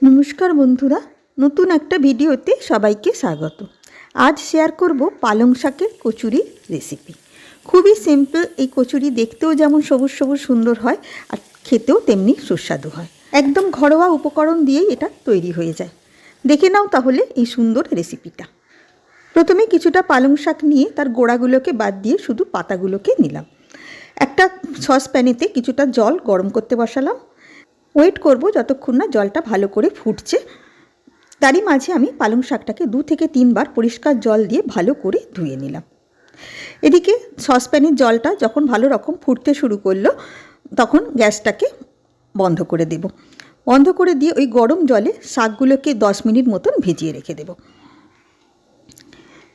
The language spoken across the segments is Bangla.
নমস্কার বন্ধুরা, নতুন একটা ভিডিওতে সবাইকে স্বাগত। আজ শেয়ার করব পালং শাকের কচুরির রেসিপি। খুবই সিম্পল এই কচুরি, দেখতেও যেমন সবুজ সবুজ সুন্দর হয় আর খেতেও তেমনি সুস্বাদু হয়। একদম ঘরোয়া উপকরণ দিয়েই এটা তৈরি হয়ে যায়। দেখে নাও তাহলে এই সুন্দর রেসিপিটা। প্রথমে কিছুটা পালং শাক নিয়ে তার গোড়াগুলোকে বাদ দিয়ে শুধু পাতাগুলোকে নিলাম। একটা সসপ্যানেতে কিছুটা জল গরম করতে বসালাম। ওয়েট করব যতক্ষণ না জলটা ভালো করে ফুটছে। তারই মাঝে আমি পালং শাকটাকে 2 থেকে 3 বার পরিষ্কার জল দিয়ে ভালো করে ধুয়ে নিলাম। এদিকে সসপ্যানের জলটা যখন ভালো রকম ফুটতে শুরু করলো তখন গ্যাসটাকে বন্ধ করে দেব। বন্ধ করে দিয়ে ওই গরম জলে শাকগুলোকে 10 মিনিট মতন ভিজিয়ে রেখে দেব।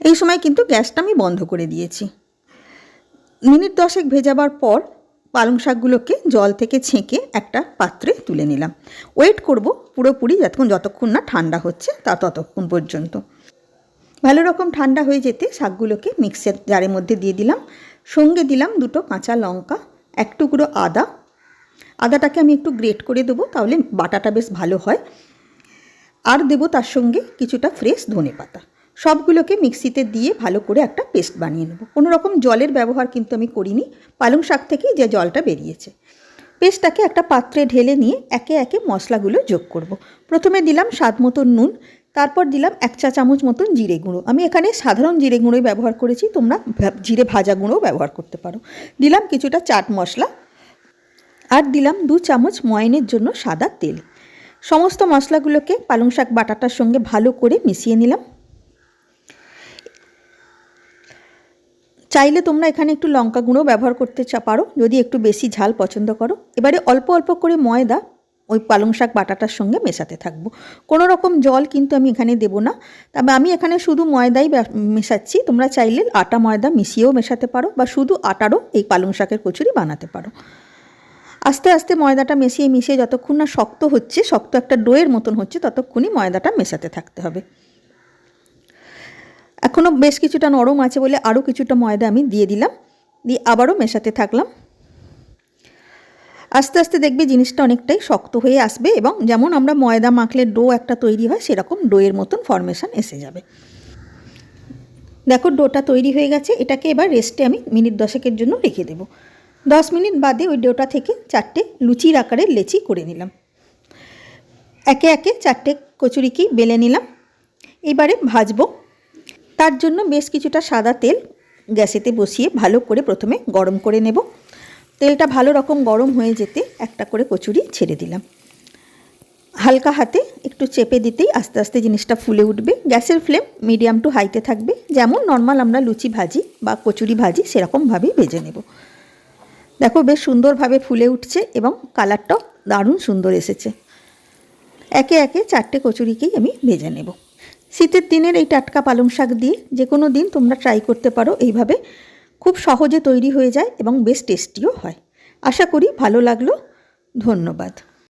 এই সময় কিন্তু গ্যাসটা আমি বন্ধ করে দিয়েছি। মিনিট 10 ভেজাবার পর পালং শাকগুলোকে জল থেকে ছেঁকে একটা পাত্রে তুলে নিলাম। ওয়েট করব পুরোপুরি যতক্ষণ না ঠান্ডা হচ্ছে ততক্ষণ পর্যন্ত। ভালো রকম ঠান্ডা হয়ে যেতে শাকগুলোকে মিক্সার জারের মধ্যে দিয়ে দিলাম। সঙ্গে দিলাম 2টো কাঁচা লঙ্কা, 1 টুকরো আদা। আদাটাকে আমি একটু গ্রেট করে দেবো, তাহলে বাটাটা বেশ ভালো হয়। আর দেবো তার সঙ্গে কিছুটা ফ্রেশ ধনেপাতা। সবগুলোকে মিক্সিতে দিয়ে ভালো করে একটা পেস্ট বানিয়ে নেব। কোনো রকম জলের ব্যবহার কিন্তু আমি করিনি, পালং শাক থেকেই যে জলটা বেরিয়েছে। পেস্টটাকে একটা পাত্রে ঢেলে নিয়ে একে একে মশলাগুলো যোগ করব। প্রথমে দিলাম স্বাদ মতো নুন, তারপর দিলাম 1 চা চামচ মতন জিরে গুঁড়ো। আমি এখানে সাধারণ জিরে গুঁড়োই ব্যবহার করেছি, তোমরা জিরে ভাজা গুঁড়োও ব্যবহার করতে পারো। দিলাম কিছুটা চাট মশলা আর দিলাম 2 চামচ ময়ানের জন্য সাদা তেল। সমস্ত মশলাগুলোকে পালং শাক বাটাটার সঙ্গে ভালো করে মিশিয়ে নিলাম। চাইলে তোমরা এখানে একটু লঙ্কা গুঁড়ো ব্যবহার করতে পারো যদি একটু বেশি ঝাল পছন্দ করো। এবারে অল্প অল্প করে ময়দা ওই পালং শাক বাটাটার সঙ্গে মেশাতে থাকবো। কোনো রকম জল কিন্তু আমি এখানে দেবো না, তবে আমি এখানে শুধু ময়দাই মেশাচ্ছি। তোমরা চাইলে আটা ময়দা মিশিয়েও মেশাতে পারো বা শুধু আটারও এই পালং শাকের কচুরি বানাতে পারো। আস্তে আস্তে ময়দাটা মিশিয়ে যতক্ষণ না শক্ত হচ্ছে, শক্ত একটা ডোয়ের মতন হচ্ছে, ততক্ষণই ময়দাটা মেশাতে থাকতে হবে। এখনও বেশ কিছুটা নরম আছে বলে আরও কিছুটা ময়দা আমি দিয়ে দিলাম, দিয়ে আবারও মেশাতে থাকলাম। আস্তে আস্তে দেখবে জিনিসটা অনেকটাই শক্ত হয়ে আসবে এবং যেমন আমরা ময়দা মাখলে ডো একটা তৈরি হয় সেরকম ডোয়ের মতন ফরমেশন এসে যাবে। দেখো ডোটা তৈরি হয়ে গেছে। এটাকে এবার রেস্টে আমি মিনিট 10 জন্য রেখে দেব। 10 মিনিট বাদে ওই ডোটা থেকে 4টে লুচির আকারের লেচি করে নিলাম। একে একে 4টে কচুরিকেই বেলে নিলাম। এবারে ভাজবো। তার জন্য বেশ কিছুটা সাদা তেল গ্যাসেতে বসিয়ে ভালো করে প্রথমে গরম করে নেব। তেলটা ভালো রকম গরম হয়ে যেতে একটা করে কচুরি ছেড়ে দিলাম। হালকা হাতে একটু চেপে দিতেই আস্তে আস্তে জিনিসটা ফুলে উঠবে। গ্যাসের ফ্লেম মিডিয়াম টু হাইতে থাকবে। যেমন নর্মাল আমরা লুচি ভাজি বা কচুরি ভাজি সেরকমভাবেই ভেজে নেব। দেখো বেশ সুন্দরভাবে ফুলে উঠছে এবং কালারটাও দারুণ সুন্দর এসেছে। একে একে 4টে কচুরিকেই আমি ভেজে নেব। শীতের দিনের এই টাটকা পালং শাক দিয়ে যে কোনো দিন তোমরা ট্রাই করতে পারো। এইভাবে খুব সহজে তৈরি হয়ে যায় এবং বেশ টেস্টিও হয়। আশা করি ভালো লাগলো। ধন্যবাদ।